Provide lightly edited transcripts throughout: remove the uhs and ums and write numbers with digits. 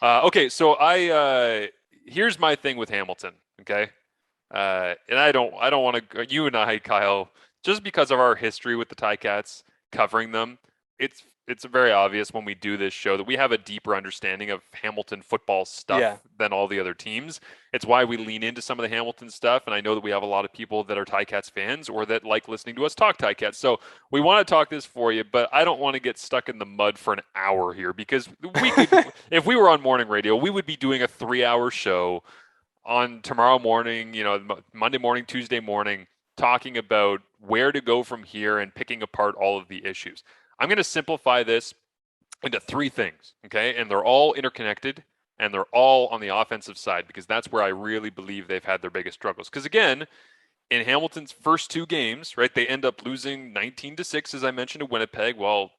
Okay, so here's my thing with Hamilton. Okay, and I don't want to. You and I, Kyle, just because of our history with the Ticats, covering them, it's very obvious when we do this show that we have a deeper understanding of Hamilton football Yeah. stuff than all the other teams. It's why we lean into some of the Hamilton stuff, and I know that we have a lot of people that are Ticats fans or that like listening to us talk Ticats. So we want to talk this for you, but I don't want to get stuck in the mud for an hour here because we could, if we were on morning radio, we would be doing a 3 hour show on tomorrow morning, Monday morning, Tuesday morning, talking about where to go from here and picking apart all of the issues. I'm going to simplify this into three things, okay? And they're all interconnected and they're all on the offensive side because that's where I really believe they've had their biggest struggles. Because again, in Hamilton's first two games, right, they end up losing 19-6, as I mentioned, to Winnipeg. Well,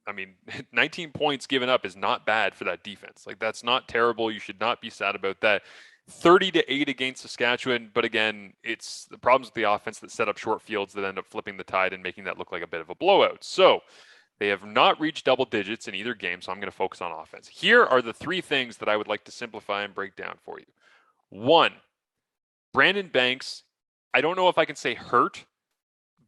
I mean, 19 points given up is not bad for that defense. Like, that's not terrible. You should not be sad about that. 30-8 against Saskatchewan, but again, it's the problems with the offense that set up short fields that end up flipping the tide and making that look like a bit of a blowout. So they have not reached double digits in either game, so I'm going to focus on offense. Here are the three things that I would like to simplify and break down for you. One, Brandon Banks, I don't know if I can say hurt,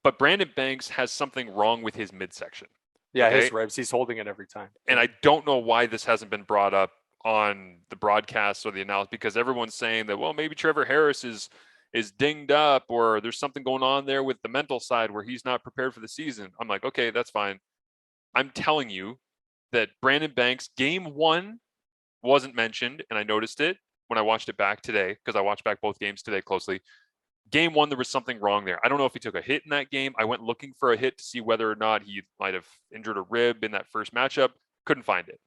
but Brandon Banks has something wrong with his midsection. Yeah, his Okay. ribs. He's holding it every time. And Yeah. I don't know why this hasn't been brought up on the broadcast or the analysis because everyone's saying that, well, maybe Trevor Harris is dinged up or there's something going on there with the mental side where he's not prepared for the season. I'm like, okay, that's fine. I'm telling you that Brandon Banks game one wasn't mentioned, and I noticed it when I watched it back today because I watched back both games today closely. Game one, there was something wrong there. I don't know if he took a hit in that game. I went looking for a hit to see whether or not he might have injured a rib in that first matchup. Couldn't find it.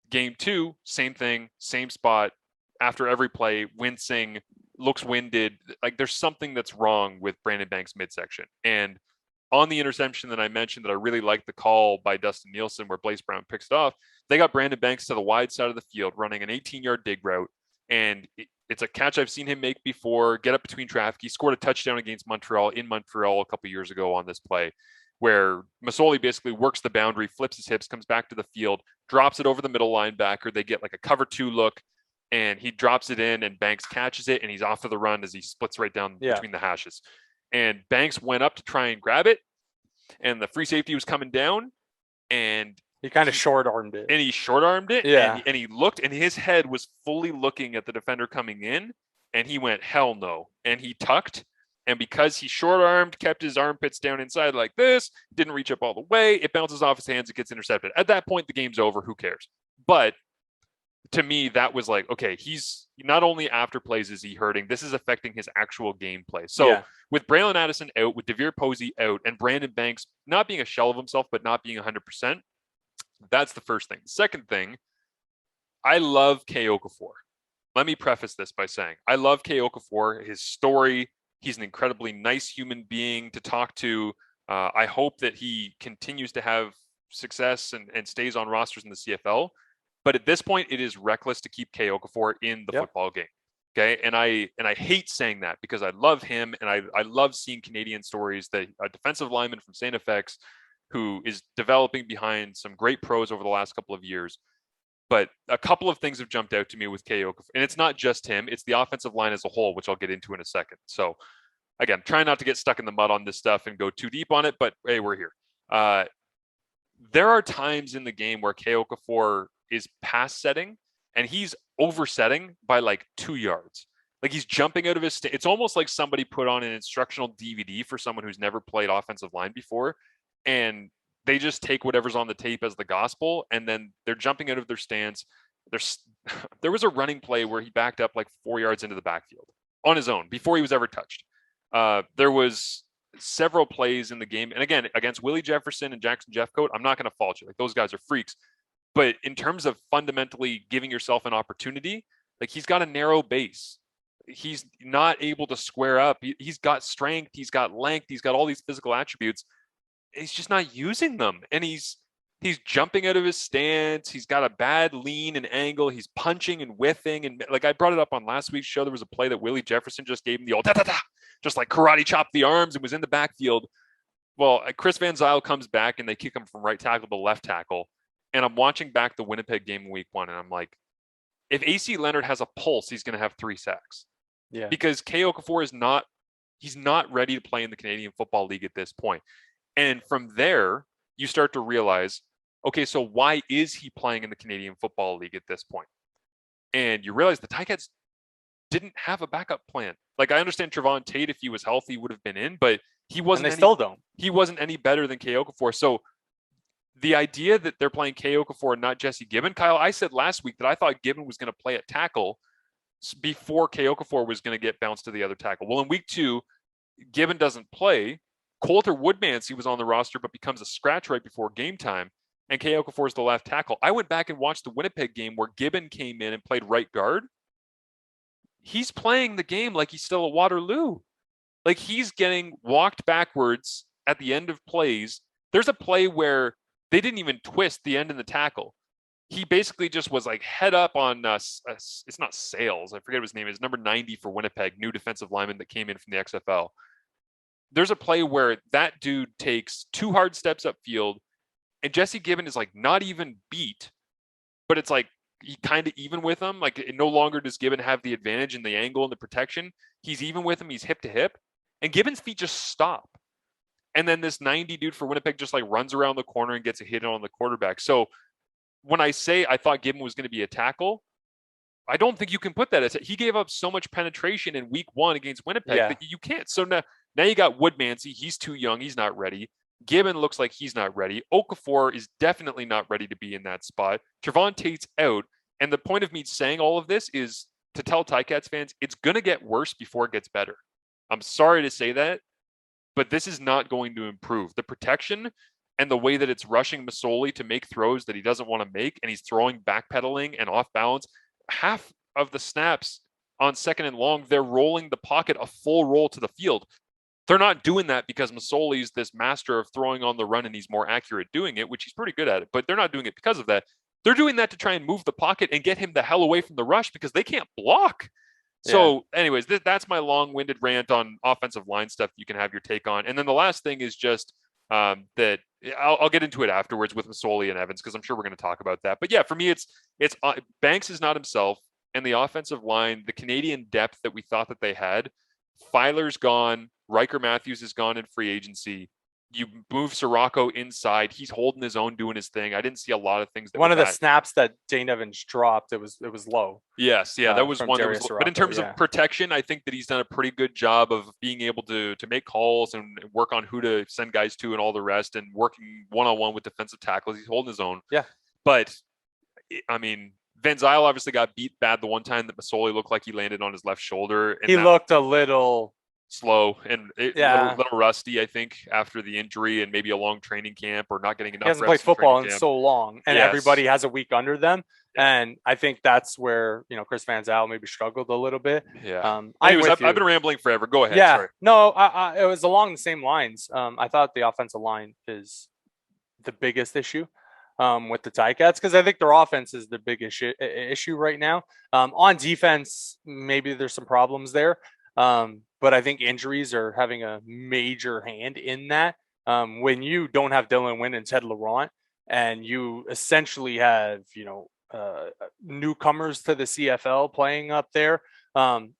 Game two, same thing, same spot. After every play, wincing, looks winded. Like there's something that's wrong with Brandon Banks' midsection. And on the interception that I mentioned that I really liked the call by Dustin Nielsen where Blaze Brown picks it off, they got Brandon Banks to the wide side of the field running an 18-yard dig route. And it's a catch I've seen him make before, get up between traffic. He scored a touchdown against Montreal in Montreal a couple years ago on this play where Masoli basically works the boundary, flips his hips, comes back to the field, drops it over the middle linebacker. They get like a cover two look and he drops it in and Banks catches it and he's off to the run as he splits right down Yeah. between the hashes. And Banks went up to try and grab it and the free safety was coming down and He kind of short armed it. and he short armed it Yeah. and he looked and his head was fully looking at the defender coming in and he went hell no and he tucked and because he short armed kept his armpits down inside like this, didn't reach up all the way, it bounces off his hands, it gets intercepted. At that point the game's over, who cares? But to me that was like, okay, he's not only after plays is he hurting, this is affecting his actual gameplay. So Yeah. with Braylon Addison out, with Devere Posey out, and Brandon Banks not being a shell of himself but not being 100%, that's the first thing. The second thing, I love Kay Okafor. Let me preface this by saying I love Kay Okafor, his story. He's an incredibly nice human being to talk to. I hope that he continues to have success and stays on rosters in the CFL. But at this point, it is reckless to keep Kay Okafor in the football game. Okay. And I hate saying that because I love him and I love seeing Canadian stories that a defensive lineman from St. FX who is developing behind some great pros over the last couple of years. But a couple of things have jumped out to me with Kay Okafor. And it's not just him, it's the offensive line as a whole, which I'll get into in a second. So again, try not to get stuck in the mud on this stuff and go too deep on it, but hey, we're here. There are times in the game where Kay Okafor is pass setting and he's oversetting by like 2 yards. Like he's jumping out of his it's almost like somebody put on an instructional DVD for someone who's never played offensive line before and they just take whatever's on the tape as the gospel and then they're jumping out of their stance. There was a running play where he backed up like 4 yards into the backfield on his own before he was ever touched. There was several plays in the game, and again against Willie Jefferson and Jackson Jeffcoat, I'm not going to fault you. Like those guys are freaks, but in terms of fundamentally giving yourself an opportunity, like he's got a narrow base. He's not able to square up. He's got strength, he's got length, he's got all these physical attributes. He's just not using them, and he's jumping out of his stance. He's got a bad lean and angle. He's punching and whiffing, and like I brought it up on last week's show, there was a play that Willie Jefferson just gave him the old da da da, just like karate chopped the arms and was in the backfield. Well, Chris Van Zyl comes back and they kick him from right tackle to left tackle, and I'm watching back the Winnipeg game in week one, and I'm like, if AC Leonard has a pulse, he's going to have 3 sacks. Yeah. Because Kyle Okafor he's not ready to play in the Canadian Football League at this point. And from there, you start to realize, okay, so why is he playing in the Canadian Football League at this point? And you realize the Ticats didn't have a backup plan. Like, I understand Trevon Tate, if he was healthy, would have been in, but he wasn't. And they still don't. He wasn't any better than Kyle Okafor. So the idea that they're playing Kyle Okafor and not Jesse Gibbon, Kyle, I said last week that I thought Gibbon was going to play at tackle before Kyle Okafor was going to get bounced to the other tackle. Well, in week 2, Gibbon doesn't play. Coulter Woodmansey was on the roster, but becomes a scratch right before game time. And Kyle Okafor is the left tackle. I went back and watched the Winnipeg game where Gibbon came in and played right guard. He's playing the game like he's still at Waterloo. Like, he's getting walked backwards at the end of plays. There's a play where they didn't even twist the end in the tackle. He basically just was like head up on, it's not Sales. I forget what his name is. Number 90 for Winnipeg, new defensive lineman that came in from the XFL. There's a play where that dude takes 2 hard steps upfield, and Jesse Gibbon is like not even beat, but it's like he kind of even with him. Like, no longer does Gibbon have the advantage in the angle and the protection. He's even with him. He's hip to hip, and Gibbon's feet just stop. And then this 90 dude for Winnipeg just like runs around the corner and gets a hit on the quarterback. So when I say I thought Gibbon was going to be a tackle, I don't think you can put that as he gave up so much penetration in week 1 against Winnipeg that you can't. So now you got Woodmansey. He's too young. He's not ready. Gibbon looks like he's not ready. Okafor is definitely not ready to be in that spot. Trevon Tate's out. And the point of me saying all of this is to tell Ticats fans, it's going to get worse before it gets better. I'm sorry to say that, but this is not going to improve. The protection and the way that it's rushing Masoli to make throws that he doesn't want to make, and he's throwing backpedaling and off balance. Half of the snaps on 2nd and long, they're rolling the pocket a full roll to the field. They're not doing that because Masoli's this master of throwing on the run and he's more accurate doing it, which he's pretty good at it, but they're not doing it because of that. They're doing that to try and move the pocket and get him the hell away from the rush because they can't block. So anyways, that's my long-winded rant on offensive line stuff you can have your take on. And then the last thing is just that I'll get into it afterwards with Masoli and Evans because I'm sure we're going to talk about that. But yeah, for me, it's Banks is not himself, and the offensive line, the Canadian depth that we thought that they had, Filer's gone, Riker Matthews is gone in free agency. You move Sirocco inside. He's holding his own, doing his thing. I didn't see a lot of things. One of the snaps that Dane Evans dropped, it was low. Yes, that was one. But in terms of protection, I think that he's done a pretty good job of being able to make calls and work on who to send guys to and all the rest, and working one-on-one with defensive tackles. He's holding his own. Yeah. But I mean, Van Zyl obviously got beat bad the one time that Masoli looked like he landed on his left shoulder. And he looked a little slow and a little rusty, I think, after the injury and maybe a long training camp or not getting enough. He hasn't played football in so long, and everybody has a week under them. Yeah. And I think that's where, Chris Van Zyl maybe struggled a little bit. Yeah. Anyways, I've been rambling forever. Go ahead. Yeah. Sorry. No, it was along the same lines. I thought the offensive line is the biggest issue with the Ticats, because I think their offense is the biggest issue right now. On defense, maybe there's some problems there. But I think injuries are having a major hand in that. When you don't have Dylan Wynn and Ted Laurent, and you essentially have, newcomers to the CFL playing up there,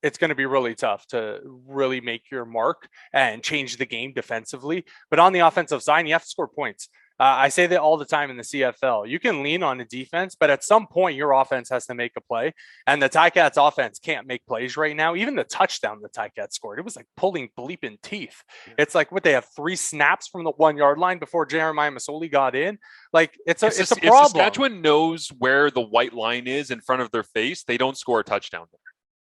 it's going to be really tough to really make your mark and change the game defensively. But on the offensive side, you have to score points. I say that all the time in the CFL. You can lean on the defense, but at some point your offense has to make a play. And the Ticats offense can't make plays right now. Even the touchdown the Ticats scored, it was like pulling bleeping teeth. It's like, they have 3 snaps from the 1 yard line before Jeremiah Masoli got in. Like, it's a problem. If Saskatchewan knows where the white line is in front of their face, they don't score a touchdown there.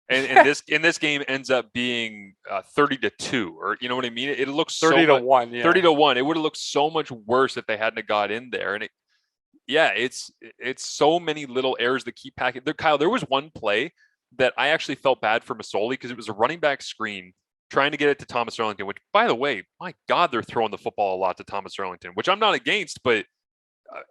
And this game ends up being 30-2, or you know what I mean? It looks 30-1, 30-1. It would have looked so much worse if they hadn't got in there. And it's so many little errors that keep packing. Kyle, there was one play that I actually felt bad for Masoli because it was a running back screen trying to get it to Thomas Erlington. Which, by the way, my God, they're throwing the football a lot to Thomas Erlington, which I'm not against, but.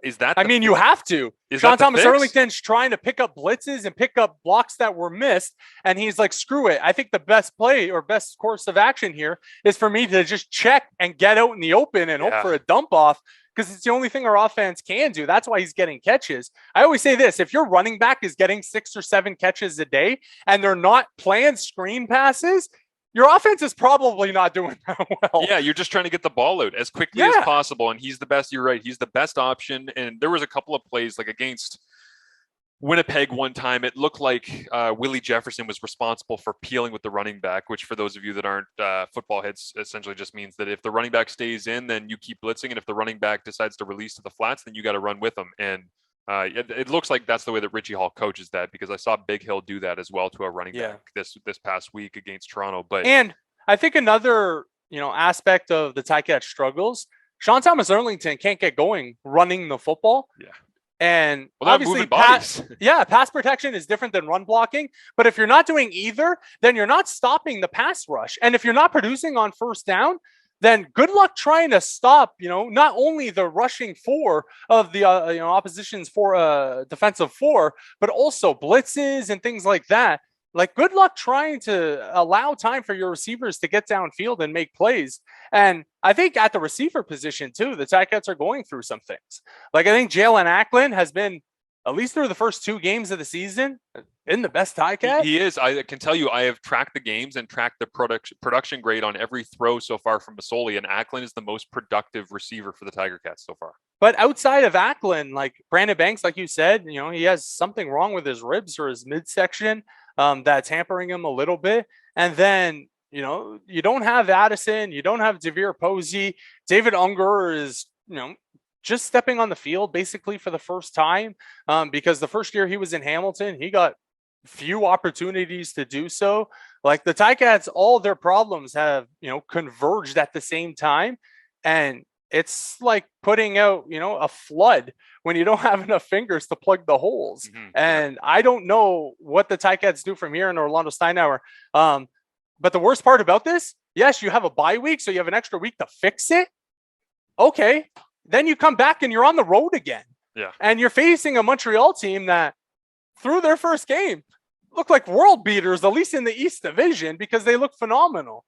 Is that? You have to. Sean Thomas Erlington's trying to pick up blitzes and pick up blocks that were missed, and he's like, "Screw it! I think the best play or best course of action here is for me to just check and get out in the open and hope for a dump off." because it's the only thing our offense can do. That's why he's getting catches. I always say this, if your running back is getting 6 or 7 catches a day and they're not planned screen passes, your offense is probably not doing that well. Yeah, you're just trying to get the ball out as quickly as possible. And he's the best. You're right. He's the best option. And there was a couple of plays like against Winnipeg one time. It looked like Willie Jefferson was responsible for peeling with the running back, which for those of you that aren't football heads, essentially just means that if the running back stays in, then you keep blitzing. And if the running back decides to release to the flats, then you got to run with them. And it looks like that's the way that Richie Hall coaches that, because I saw Big Hill do that as well to a running back this past week against Toronto. And I think another aspect of the Ticats struggles, Sean Thomas Erlington can't get going running the football. Yeah. And obviously, pass protection is different than run blocking. But if you're not doing either, then you're not stopping the pass rush. And if you're not producing on first down, then good luck trying to stop, not only the rushing four of the opposition's defensive four, but also blitzes and things like that. Like, good luck trying to allow time for your receivers to get downfield and make plays. And I think at the receiver position, too, the Ticats are going through some things. Like, I think Jalen Acklin has been, at least through the first 2 games of the season, in the best Ticat. He is. I can tell you, I have tracked the games and tracked the production grade on every throw so far from Masoli, and Acklin is the most productive receiver for the Tiger Cats so far. But outside of Acklin, like Brandon Banks, like you said, he has something wrong with his ribs or his midsection that's hampering him a little bit. And then, you don't have Addison, you don't have Devere Posey. David Unger is, just stepping on the field basically for the first time because the first year he was in Hamilton, he got few opportunities to do so. Like, the Ticats, all their problems have, converged at the same time. And it's like putting out, a flood when you don't have enough fingers to plug the holes. Mm-hmm. And I don't know what the Ticats do from here in Orlando Steinauer. But the worst part about this, yes, you have a bye week, so you have an extra week to fix it. Okay. Then you come back and you're on the road again. Yeah. And you're facing a Montreal team that through their first game look like world beaters, at least in the East Division, because they look phenomenal.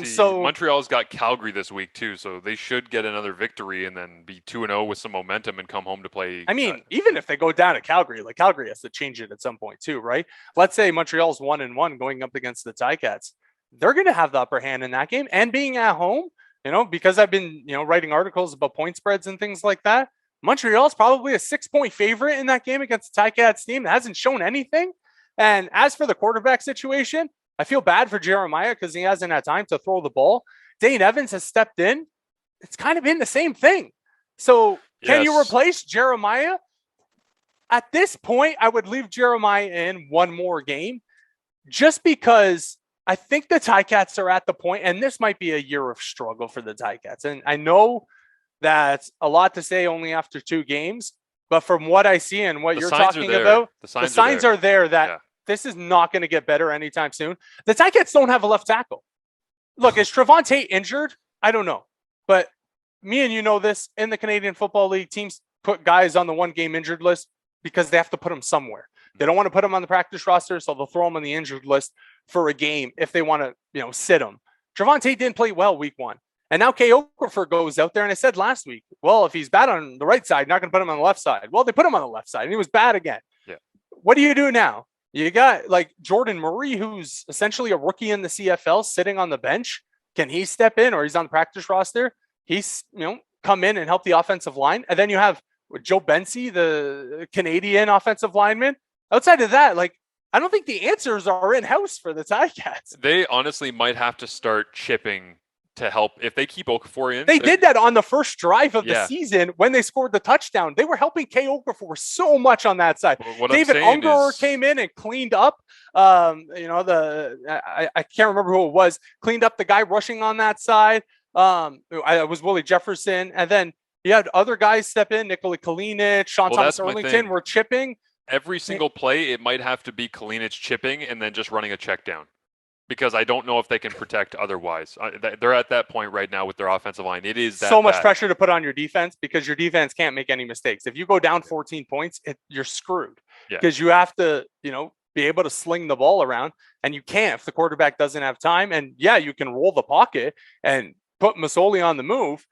So Montreal's got Calgary this week too, so they should get another victory and then be 2-0 with some momentum and come home to play. I mean, even if they go down to Calgary, like Calgary has to change it at some point too, right? Let's say Montreal's 1-1 going up against the Ticats. They're going to have the upper hand in that game, and being at home, because I've been, writing articles about point spreads and things like that. Montreal's probably a 6-point favorite in that game against the Ticats team that hasn't shown anything. And as for the quarterback situation, I feel bad for Jeremiah because he hasn't had time to throw the ball. Dane Evans has stepped in. It's kind of been the same thing. So can you replace Jeremiah? At this point, I would leave Jeremiah in one more game just because I think the Ticats are at the point, and this might be a year of struggle for the Ticats. And I know that's a lot to say only after 2 games, but from what I see and what you're talking about, the signs are there that this is not going to get better anytime soon. The Ticats don't have a left tackle. Look, is Trevon Tate injured? I don't know. But me and you know this, in the Canadian Football League, teams put guys on the 1-game injured list because they have to put them somewhere. They don't want to put them on the practice roster, so they'll throw them on the injured list for a game if they want to, sit them. Trevon Tate didn't play well week 1. And now Kay Okafor goes out there, and I said last week, well, if he's bad on the right side, not going to put him on the left side. Well, they put him on the left side, and he was bad again. Yeah. What do you do now? You got like Jordan Murray, who's essentially a rookie in the CFL, sitting on the bench. Can he step in, or he's on the practice roster? He's, come in and help the offensive line. And then you have Joe Bensi, the Canadian offensive lineman. Outside of that, I don't think the answers are in-house for the Ticats. They honestly might have to start chipping to help if they keep Okafor in. They did that on the first drive of the season when they scored the touchdown. They were helping Kay Okafor so much on that side. David Unger came in and cleaned up. I can't remember who it was. Cleaned up the guy rushing on that side. It was Willie Jefferson, and then you had other guys step in. Nikola Kalinic, Sean Thomas Erlington were chipping. Every single play, it might have to be Kalinic chipping and then just running a check down. Because I don't know if they can protect otherwise. They're at that point right now with their offensive line. It is that so much pressure to put on your defense because your defense can't make any mistakes. If you go down 14 points, you're screwed because you have to, be able to sling the ball around, and you can't if the quarterback doesn't have time. And you can roll the pocket and put Masoli on the move,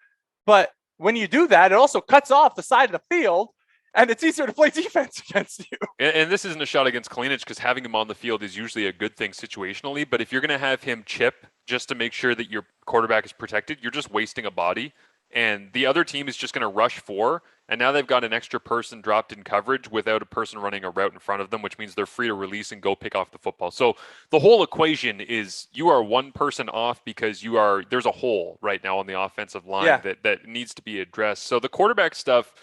but when you do that, it also cuts off the side of the field, and it's easier to play defense against you. And this isn't a shot against Kalinic because having him on the field is usually a good thing situationally. But if you're going to have him chip just to make sure that your quarterback is protected, you're just wasting a body. And the other team is just going to rush 4. And now they've got an extra person dropped in coverage without a person running a route in front of them, which means they're free to release and go pick off the football. So the whole equation is you are one person off because there's a hole right now on the offensive line that needs to be addressed. So the quarterback stuff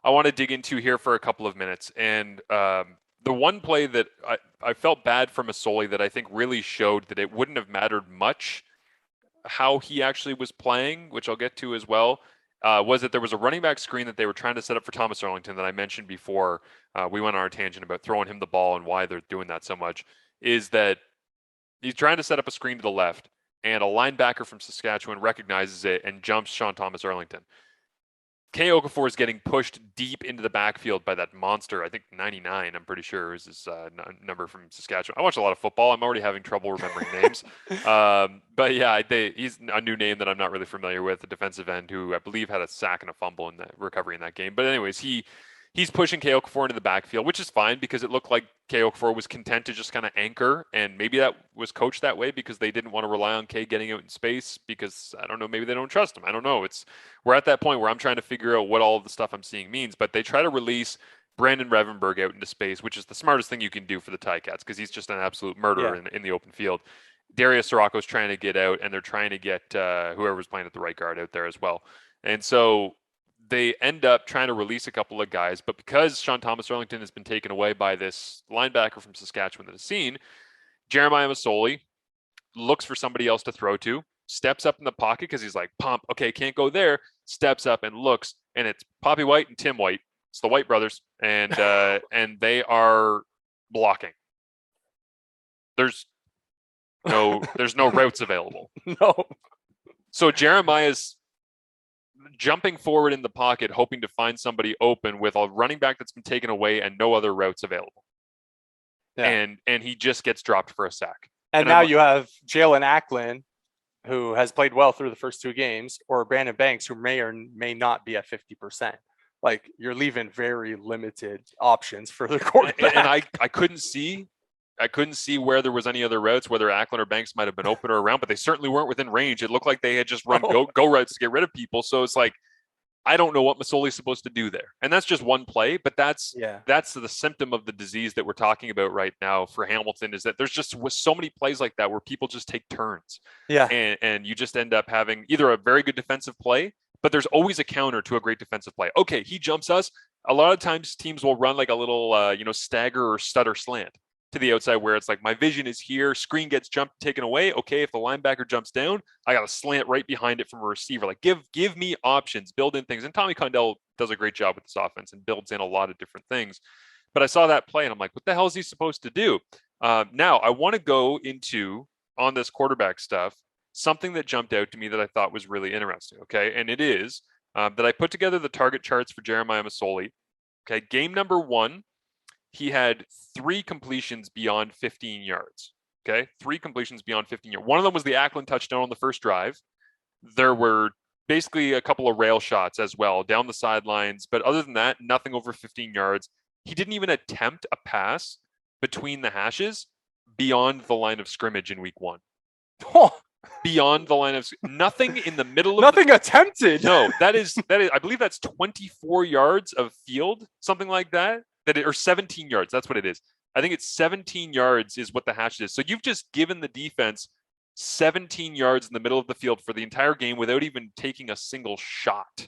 I want to dig into here for a couple of minutes. And the one play that I felt bad for Masoli that I think really showed that it wouldn't have mattered much how he actually was playing, which I'll get to as well, was that there was a running back screen that they were trying to set up for Thomas Arlington that I mentioned before. We went on our tangent about throwing him the ball and why they're doing that so much, is that he's trying to set up a screen to the left, and a linebacker from Saskatchewan recognizes it and jumps Sean Thomas Arlington. K. Okafor is getting pushed deep into the backfield by that monster. I think 99, I'm pretty sure, is his number from Saskatchewan. I watch a lot of football. I'm already having trouble remembering names. But yeah, he's a new name that I'm not really familiar with, a defensive end who I believe had a sack and a fumble in the recovery in that game. But anyways, he's pushing K. Okafor into the backfield, which is fine because it looked like K. Okafor was content to just kind of anchor, and maybe that was coached that way because they didn't want to rely on K getting out in space because, I don't know, maybe they don't trust him. I don't know. We're at that point where I'm trying to figure out what all of the stuff I'm seeing means, but they try to release Brandon Revenberg out into space, which is the smartest thing you can do for the Ticats because he's just an absolute murderer in the open field. Darius Sirocco's trying to get out, and they're trying to get whoever's playing at the right guard out there as well. And so they end up trying to release a couple of guys, but because Sean Thomas Arlington has been taken away by this linebacker from Saskatchewan that is seen, Jeremiah Masoli looks for somebody else to throw to, steps up in the pocket because he's like, pump, okay, can't go there, steps up and looks, and it's Poppy White and Tim White. It's the White brothers, and and they are blocking. There's no routes available. No. So Jeremiah's jumping forward in the pocket, hoping to find somebody open with a running back that's been taken away and no other routes available. Yeah. And he just gets dropped for a sack. And now you have Jalen Acklin, who has played well through the first 2 games, or Brandon Banks, who may or may not be at 50%. Like, you're leaving very limited options for the quarterback. And I couldn't see where there was any other routes, whether Acklin or Banks might have been open or around, but they certainly weren't within range. It looked like they had just run go routes to get rid of people. So it's like, I don't know what Masoli's supposed to do there. And that's just one play, but that's the symptom of the disease that we're talking about right now for Hamilton, is that there's just so many plays like that where people just take turns. Yeah. And you just end up having either a very good defensive play, but there's always a counter to a great defensive play. Okay, he jumps us. A lot of times teams will run like a little, stagger or stutter slant to the outside where it's like, my vision is here, screen gets jumped, taken away. Okay, if the linebacker jumps down, I got to slant right behind it from a receiver. Like, give me options, build in things. And Tommy Condell does a great job with this offense and builds in a lot of different things. But I saw that play and I'm like, what the hell is he supposed to do? Now, I want to go into, on this quarterback stuff, something that jumped out to me that I thought was really interesting, okay? And it is that I put together the target charts for Jeremiah Masoli. Okay, game number 1, he had 3 completions beyond 15 yards. Okay, 3 completions beyond 15 yards. One of them was the Acklin touchdown on the first drive. There were basically a couple of rail shots as well down the sidelines, but other than that, nothing over 15 yards. He didn't even attempt a pass between the hashes beyond the line of scrimmage in week 1. Beyond the line of nothing in the middle of nothing attempted. No, that is I believe that's 24 yards of field, something like that. Or 17 yards. That's what it is. I think it's 17 yards is what the hatch is. So you've just given the defense 17 yards in the middle of the field for the entire game without even taking a single shot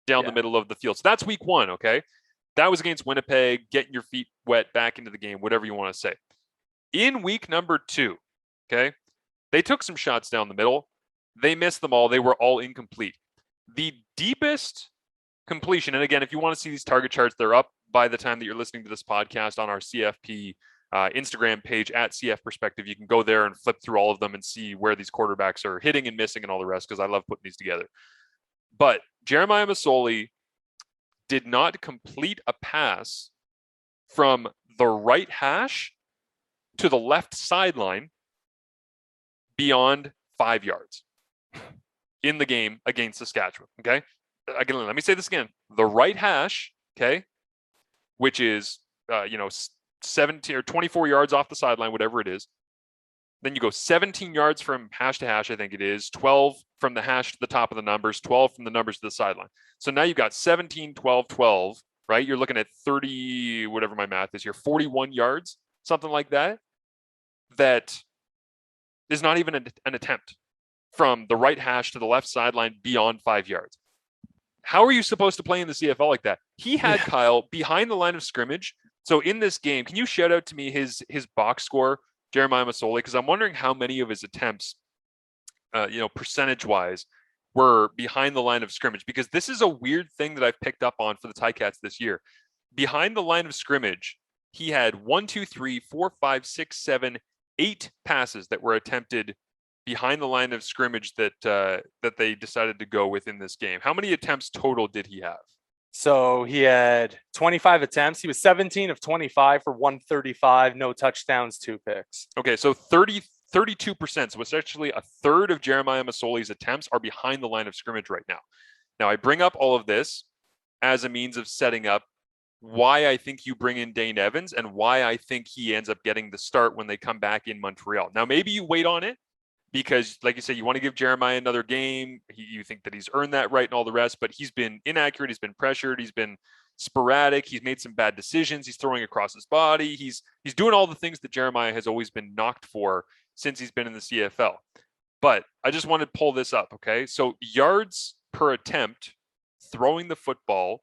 down the middle of the field. So that's week 1, okay? That was against Winnipeg, getting your feet wet back into the game, whatever you want to say. In week number 2, okay, they took some shots down the middle. They missed them all. They were all incomplete. The deepest completion, and again, if you want to see these target charts, they're up by the time that you're listening to this podcast on our CFP Instagram page at CF Perspective. You can go there and flip through all of them and see where these quarterbacks are hitting and missing and all the rest, because I love putting these together. But Jeremiah Masoli did not complete a pass from the right hash to the left sideline beyond 5 yards in the game against Saskatchewan. Okay. again, let me say this again. The right hash, okay, which is, 17 or 24 yards off the sideline, whatever it is. Then you go 17 yards from hash to hash, I think it is, 12 from the hash to the top of the numbers, 12 from the numbers to the sideline. So now you've got 17, 12, 12, right? You're looking at 30, whatever my math is here, 41 yards, something like that. That is not even an attempt from the right hash to the left sideline beyond 5 yards. How are you supposed to play in the CFL like that? He had Kyle behind the line of scrimmage. So in this game, can you shout out to me his box score, Jeremiah Masoli? Because I'm wondering how many of his attempts, percentage-wise, were behind the line of scrimmage. Because this is a weird thing that I've picked up on for the Ticats this year. Behind the line of scrimmage, he had 1, 2, 3, 4, 5, 6, 7, 8 passes that were attempted behind the line of scrimmage that they decided to go with in this game. How many attempts total did he have? So he had 25 attempts. He was 17 of 25 for 135, no touchdowns, 2 picks. Okay, so 32%. So essentially a third of Jeremiah Masoli's attempts are behind the line of scrimmage right now. Now, I bring up all of this as a means of setting up why I think you bring in Dane Evans and why I think he ends up getting the start when they come back in Montreal. Now, maybe you wait on it because, like you said, you want to give Jeremiah another game. You think that he's earned that right and all the rest, but he's been inaccurate. He's been pressured. He's been sporadic. He's made some bad decisions. He's throwing across his body. He's doing all the things that Jeremiah has always been knocked for since he's been in the CFL. But I just wanted to pull this up, okay? So yards per attempt throwing the football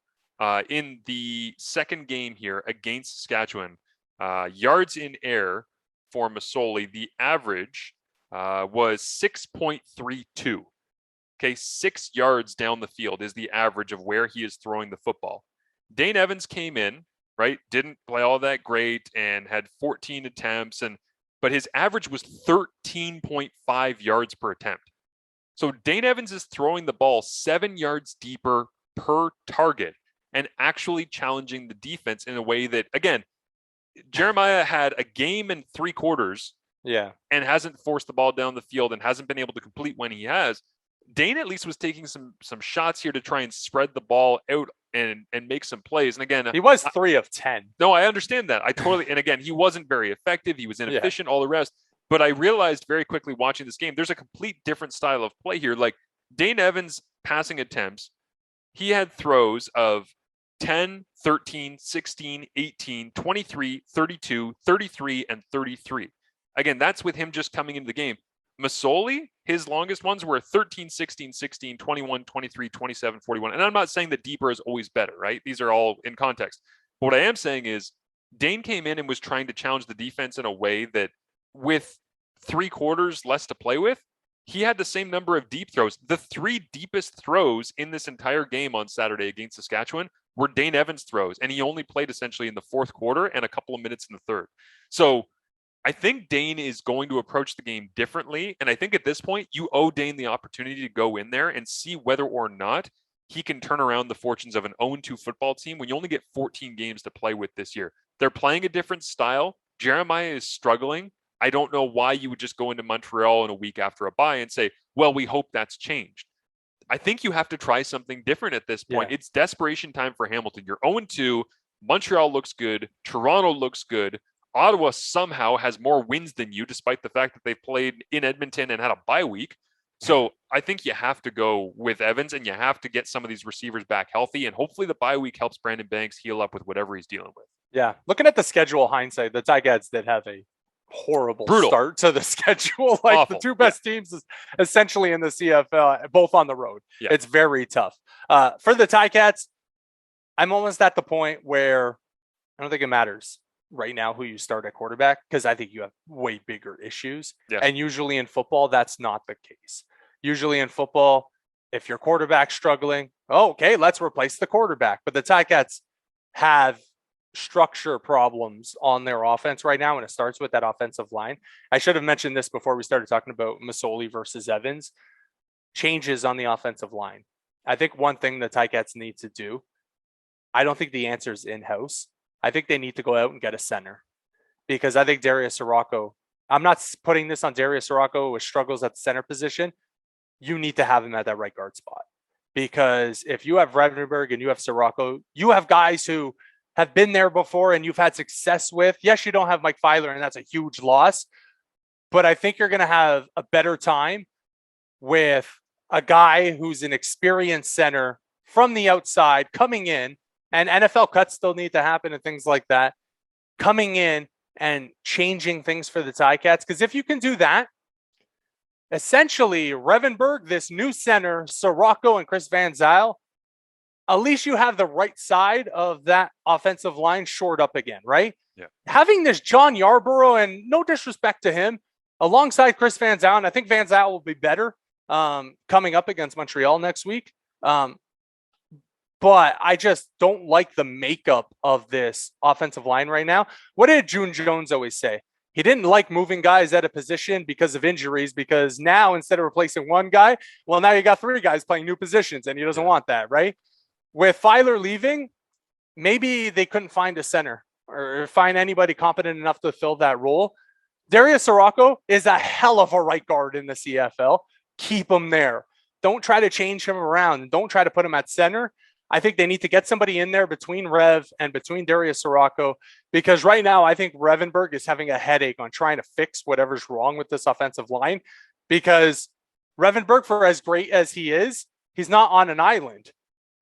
in the second game here against Saskatchewan, yards in air for Masoli, the average was 6.32. Okay, 6 yards down the field is the average of where he is throwing the football. Dane Evans came in, right? Didn't play all that great and had 14 attempts, but his average was 13.5 yards per attempt. So Dane Evans is throwing the ball 7 yards deeper per target and actually challenging the defense in a way that, again, Jeremiah had a game and 3 quarters and hasn't forced the ball down the field and hasn't been able to complete when he has. Dane at least was taking some shots here to try and spread the ball out and make some plays. And again, he was 3 of 10. No, I understand that. And again, he wasn't very effective. He was inefficient, all the rest. But I realized very quickly watching this game, there's a complete different style of play here. Like Dane Evans' passing attempts, he had throws of 10, 13, 16, 18, 23, 32, 33, and 33. Again, that's with him just coming into the game. Masoli, his longest ones were 13, 16, 16, 21, 23, 27, 41. And I'm not saying that deeper is always better, right? These are all in context. But what I am saying is Dane came in and was trying to challenge the defense in a way that with 3 quarters less to play with, he had the same number of deep throws. The 3 deepest throws in this entire game on Saturday against Saskatchewan were Dane Evans throws. And he only played essentially in the 4th quarter and a couple of minutes in the 3rd. So I think Dane is going to approach the game differently. And I think at this point, you owe Dane the opportunity to go in there and see whether or not he can turn around the fortunes of an 0-2 football team when you only get 14 games to play with this year. They're playing a different style. Jeremiah is struggling. I don't know why you would just go into Montreal in a week after a bye and say, well, we hope that's changed. I think you have to try something different at this point. It's desperation time for Hamilton. You're 0-2. Montreal looks good. Toronto looks good. Ottawa somehow has more wins than you, despite the fact that they've played in Edmonton and had a bye week. So I think you have to go with Evans and you have to get some of these receivers back healthy. And hopefully the bye week helps Brandon Banks heal up with whatever he's dealing with. Yeah. Looking at the schedule hindsight, the Ticats did have a horrible start to the schedule. Like awful. The 2 best teams is essentially in the CFL, both on the road. Yeah. It's very tough. For the Ticats, I'm almost at the point where I don't think it matters right now who you start at quarterback, because I think you have way bigger issues. Yeah. And usually in football, that's not the case. Usually in football, if your quarterback's struggling, okay, let's replace the quarterback. But the Ticats have structure problems on their offense right now, and it starts with that offensive line. I should have mentioned this before we started talking about Masoli versus Evans. Changes on the offensive line. I think one thing the Ticats need to do, I don't think the answer is in-house. I think they need to go out and get a center, because I think Darius Sirocco, I'm not putting this on Darius Sirocco with struggles at the center position. You need to have him at that right guard spot, because if you have Revenberg and you have Sirocco, you have guys who have been there before and you've had success with. Yes, you don't have Mike Filer, and that's a huge loss, but I think you're going to have a better time with a guy who's an experienced center from the outside coming in, and NFL cuts still need to happen and things like that, coming in and changing things for the Ticats. Because if you can do that, essentially Revenberg, this new center, Sirocco, and Chris Van Zyl, at least you have the right side of that offensive line shored up again, right? Yeah. Having this John Yarborough, and no disrespect to him, alongside Chris Van Zyl, and I think Van Zyl will be better coming up against Montreal next week. But I just don't like the makeup of this offensive line right now. What did June Jones always say? He didn't like moving guys at a position because of injuries, because now instead of replacing one guy, well, now you got three guys playing new positions, and he doesn't want that, right? With Filer leaving, maybe they couldn't find a center or find anybody competent enough to fill that role. Darius Sirocco is a hell of a right guard in the CFL. Keep him there. Don't try to change him around. Don't try to put him at center. I think they need to get somebody in there between Rev and between Darius Sirocco, because right now I think Revenberg is having a headache on trying to fix whatever's wrong with this offensive line, because Revenberg, for as great as he is, he's not on an island,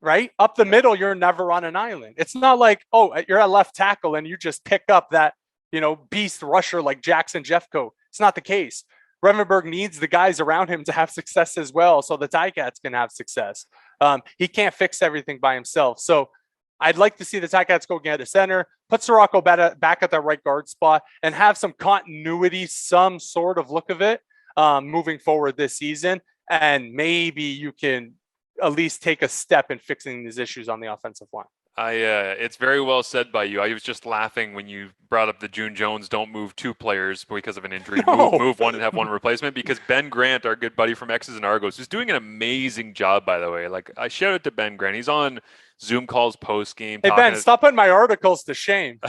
right? Up the middle, you're never on an island. It's not like, oh, you're at left tackle and you just pick up that, beast rusher like Jackson Jeffco. It's not the case. Revenberg needs the guys around him to have success as well, so the Ticats can have success. He can't fix everything by himself. So I'd like to see the Ticats go get a center, put Sirocco back at that right guard spot, and have some continuity, some sort of look of it moving forward this season. And maybe you can at least take a step in fixing these issues on the offensive line. It's very well said by you. I was just laughing when you brought up the June Jones don't move two players because of an injury. No. Move one and have one replacement, because Ben Grant, our good buddy from X's and Argos, is doing an amazing job, by the way. Like, I shout out to Ben Grant. He's on Zoom calls post game. Hey, Ben, stop putting my articles to shame.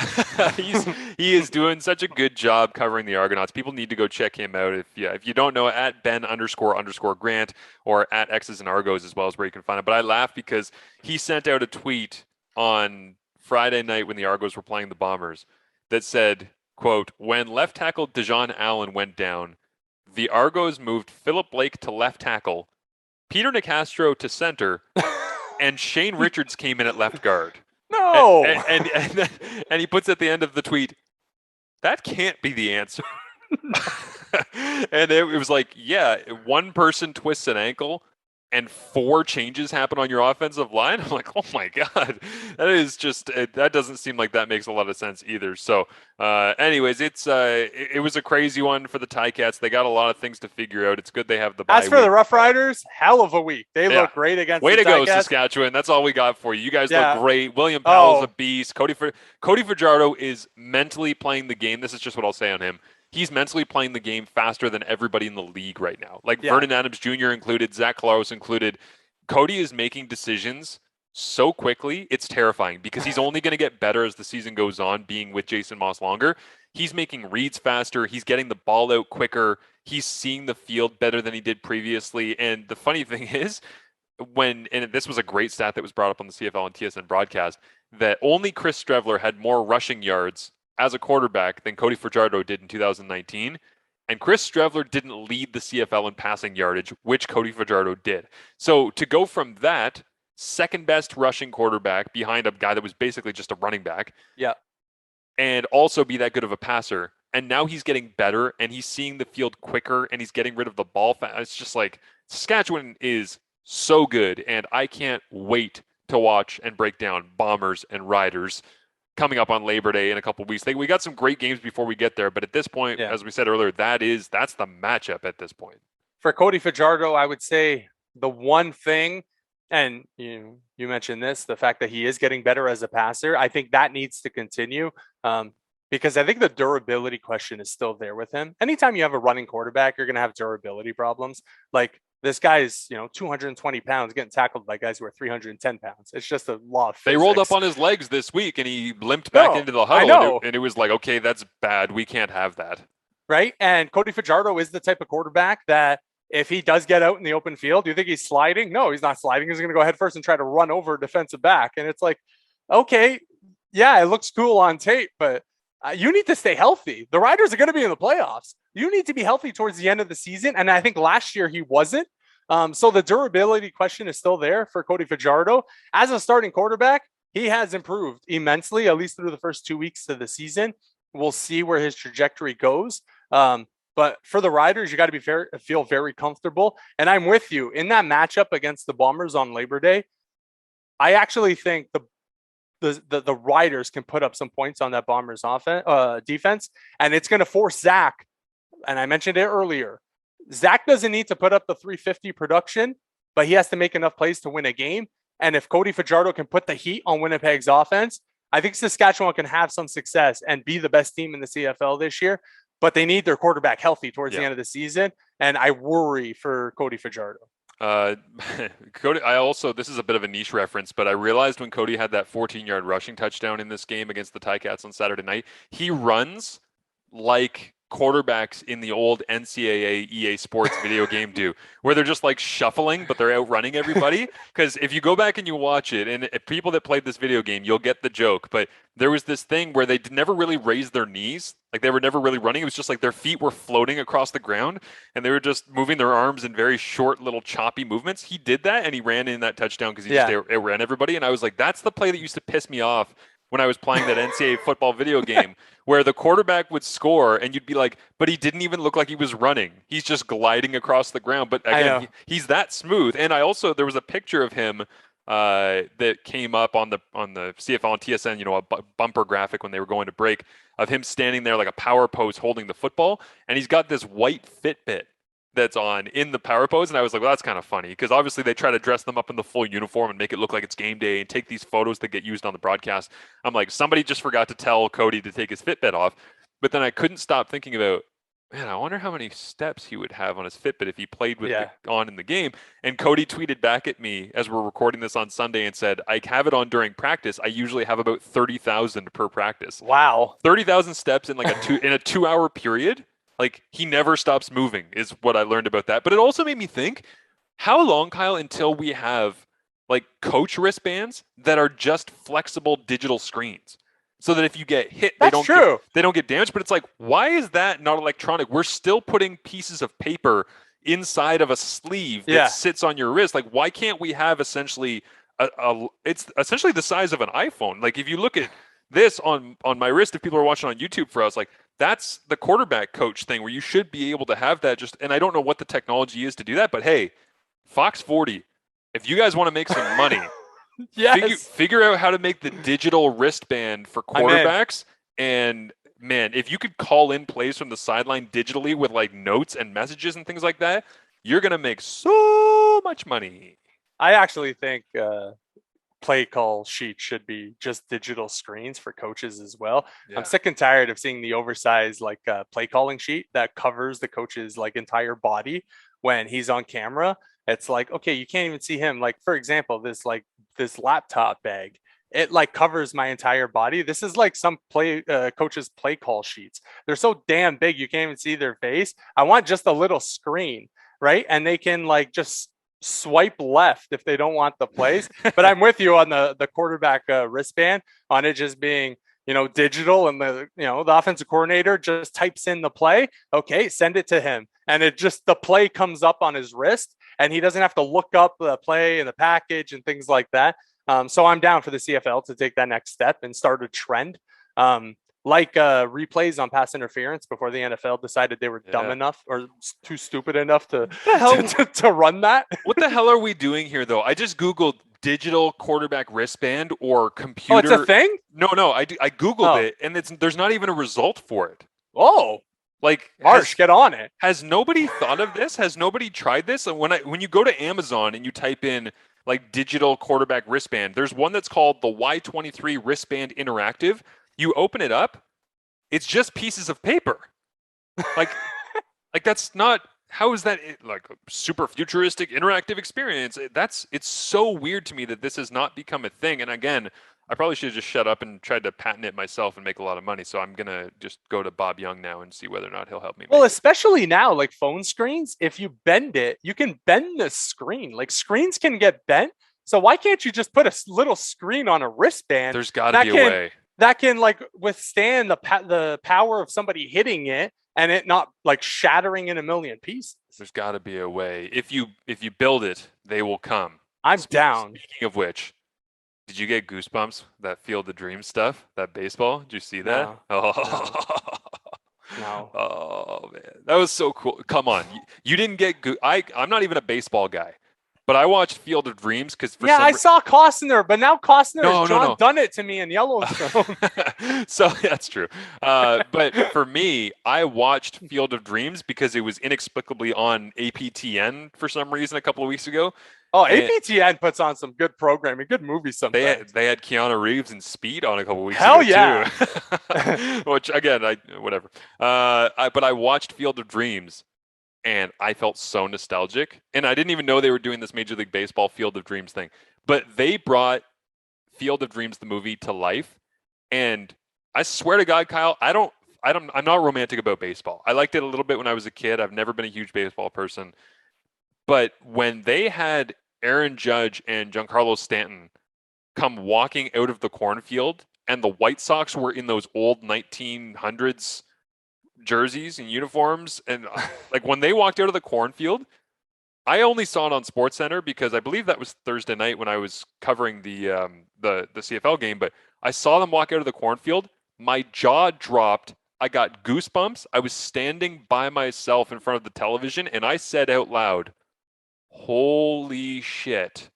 He is doing such a good job covering the Argonauts. People need to go check him out. If you don't know, at Ben__Grant or at X's and Argos as well is where you can find it. But I laugh because he sent out a tweet on Friday night when the Argos were playing the Bombers that said, quote, "When left tackle Dejon Allen went down, the Argos moved Philip Blake to left tackle, Peter Nicastro to center, and Shane Richards came in at left guard." No. And he puts at the end of the tweet, "That can't be the answer." And it was like, yeah, one person twists an ankle and 4 changes happen on your offensive line. I'm like, oh my God, that is just, that doesn't seem like that makes a lot of sense either. So anyways, it was a crazy one for the Ticats. They got a lot of things to figure out. It's good they have the bye As for the Rough Riders, hell of a week. They look great against Way the to go, Ticats. Saskatchewan. That's all we got for you. You guys look great. William Powell's a beast. Cody Fajardo is mentally playing the game. This is just what I'll say on him. He's mentally playing the game faster than everybody in the league right now. Like Vernon Adams Jr. included, Zach Claros included. Cody is making decisions so quickly, it's terrifying, because he's only going to get better as the season goes on, being with Jason Moss longer. He's making reads faster. He's getting the ball out quicker. He's seeing the field better than he did previously. And the funny thing is, and this was a great stat that was brought up on the CFL and TSN broadcast, that only Chris Strevler had more rushing yards as a quarterback than Cody Fajardo did in 2019. And Chris Strevler didn't lead the CFL in passing yardage, which Cody Fajardo did. So to go from that second best rushing quarterback behind a guy that was basically just a running back, and also be that good of a passer, and now he's getting better and he's seeing the field quicker and he's getting rid of the ball. It's just like, Saskatchewan is so good, and I can't wait to watch and break down Bombers and Riders coming up on Labor Day in a couple of weeks. We got some great games before we get there, but at this point, as we said earlier, that's the matchup at this point. For Cody Fajardo, I would say the one thing, and you mentioned this, the fact that he is getting better as a passer, I think that needs to continue, because I think the durability question is still there with him. Anytime you have a running quarterback, you're going to have durability problems. Like, this guy is, 220 pounds getting tackled by guys who are 310 pounds. It's just a law of physics. They rolled up on his legs this week and he limped back into the huddle. And it was like, okay, that's bad. We can't have that. Right. And Cody Fajardo is the type of quarterback that if he does get out in the open field, do you think he's sliding? No, he's not sliding. He's going to go head first and try to run over a defensive back. And it's like, okay, yeah, it looks cool on tape, but you need to stay healthy. The Riders are going to be in the playoffs. You need to be healthy towards the end of the season. And I think last year he wasn't. So the durability question is still there for Cody Fajardo. As a starting quarterback, he has improved immensely, at least through the first 2 weeks of the season. We'll see where his trajectory goes. But for the Riders, you got to feel very comfortable. And I'm with you in that matchup against the Bombers on Labor Day. I actually think the Riders can put up some points on that Bombers defense, and it's going to force Zach. And I mentioned it earlier. Zach doesn't need to put up the 350 production, but he has to make enough plays to win a game. And if Cody Fajardo can put the heat on Winnipeg's offense, I think Saskatchewan can have some success and be the best team in the CFL this year. But they need their quarterback healthy towards the end of the season. And I worry for Cody Fajardo. Cody, this is a bit of a niche reference, but I realized when Cody had that 14-yard rushing touchdown in this game against the Ticats on Saturday night, he runs like quarterbacks in the old NCAA EA Sports video game do, where they're just like shuffling, but they're outrunning everybody. Because if you go back and you watch it, and people that played this video game, you'll get the joke. But there was this thing where they never really raised their knees. Like they were never really running. It was just like their feet were floating across the ground, and they were just moving their arms in very short, little choppy movements. He did that, and he ran in that touchdown because he just outran everybody. And I was like, that's the play that used to piss me off when I was playing that NCAA football video game, where the quarterback would score and you'd be like, but he didn't even look like he was running. He's just gliding across the ground. But again, he's that smooth. And there was a picture of him that came up on the CFL and TSN, a bumper graphic when they were going to break, of him standing there like a power pose holding the football. And he's got this white Fitbit that's on in the power pose. And I was like, well, that's kind of funny, because obviously they try to dress them up in the full uniform and make it look like it's game day and take these photos that get used on the broadcast. I'm like, somebody just forgot to tell Cody to take his Fitbit off. But then I couldn't stop thinking about, man, I wonder how many steps he would have on his Fitbit if he played with it on in the game. And Cody tweeted back at me as we're recording this on Sunday and said, I have it on during practice. I usually have about 30,000 per practice. Wow. 30,000 steps in like in a 2-hour period. Like, he never stops moving is what I learned about that. But it also made me think, how long, Kyle, until we have like coach wristbands that are just flexible digital screens, so that if you get hit, they don't get damaged? But it's like, why is that not electronic? We're still putting pieces of paper inside of a sleeve that sits on your wrist. Like, why can't we have essentially it's essentially the size of an iPhone? Like, if you look at this on my wrist, if people are watching on YouTube for us, like, that's the quarterback coach thing where you should be able to have that. And I don't know what the technology is to do that, but hey, Fox 40, if you guys want to make some money, figure out how to make the digital wristband for quarterbacks. And man, if you could call in plays from the sideline digitally with like notes and messages and things like that, you're going to make so much money. I actually think play call sheet should be just digital screens for coaches as well. I'm sick and tired of seeing the oversized like play calling sheet that covers the coach's like entire body when he's on camera. It's like, okay, you can't even see him. Like, for example, this laptop bag, it like covers my entire body. This is like some coaches play call sheets. They're so damn big you can't even see their face. I want just a little screen, right? And they can like just swipe left if they don't want the plays. But I'm with you on the quarterback wristband, on it just being, digital, and the offensive coordinator just types in the play. Okay, send it to him. And the play comes up on his wrist, and he doesn't have to look up the play and the package and things like that. So I'm down for the CFL to take that next step and start a trend. Like replays on pass interference before the NFL decided they were dumb enough or too stupid enough to run that. What the hell are we doing here, though? I just Googled digital quarterback wristband or computer. Oh, it's a thing? No, I Googled it, and there's not even a result for it. Oh. Like, Marsh, get on it. Has nobody thought of this? Has nobody tried this? And when you go to Amazon and you type in like digital quarterback wristband, there's one that's called the Y23 Wristband Interactive. You open it up, it's just pieces of paper. Like that's not, how is that like a super futuristic interactive experience? It's so weird to me that this has not become a thing. And again, I probably should have just shut up and tried to patent it myself and make a lot of money. So I'm gonna just go to Bob Young now and see whether or not he'll help me Well, make it. especially now, like phone screens, if you bend it, you can bend the screen. Like screens can get bent. So why can't you just put a little screen on a wristband There's got to that be a can way. that can like withstand the power of somebody hitting it and it not like shattering in a million pieces? There's got to be a way. If you build it, they will come. I'm down. Speaking of which, did you get goosebumps? That Field of Dreams stuff, that baseball? Did you see that? No, no, Oh, no. oh man, that was so cool. Come on, you didn't get I'm not even a baseball guy, but I watched Field of Dreams because for Yeah, some I saw Costner, but now Costner no, has no, John no. done it to me in Yellowstone. So that's true. But for me, I watched Field of Dreams because it was inexplicably on APTN for some reason a couple of weeks ago. Oh, And APTN puts on some good programming, good movies sometimes. they had Keanu Reeves and Speed on a couple of weeks Hell ago yeah. too. Which again, whatever. But I watched Field of Dreams and I felt so nostalgic. And I didn't even know they were doing this Major League Baseball Field of Dreams thing. But they brought Field of Dreams the movie to life. And I swear to God, Kyle, I'm not romantic about baseball. I liked it a little bit when I was a kid. I've never been a huge baseball person. But when they had Aaron Judge and Giancarlo Stanton come walking out of the cornfield and the White Sox were in those old 1900s jerseys and uniforms and like when they walked out of the cornfield, I only saw it on SportsCenter because I believe that was Thursday night when I was covering the CFL game, but I saw them walk out of the cornfield. My jaw dropped. I got goosebumps. I was standing by myself in front of the television and I said out loud, "Holy shit."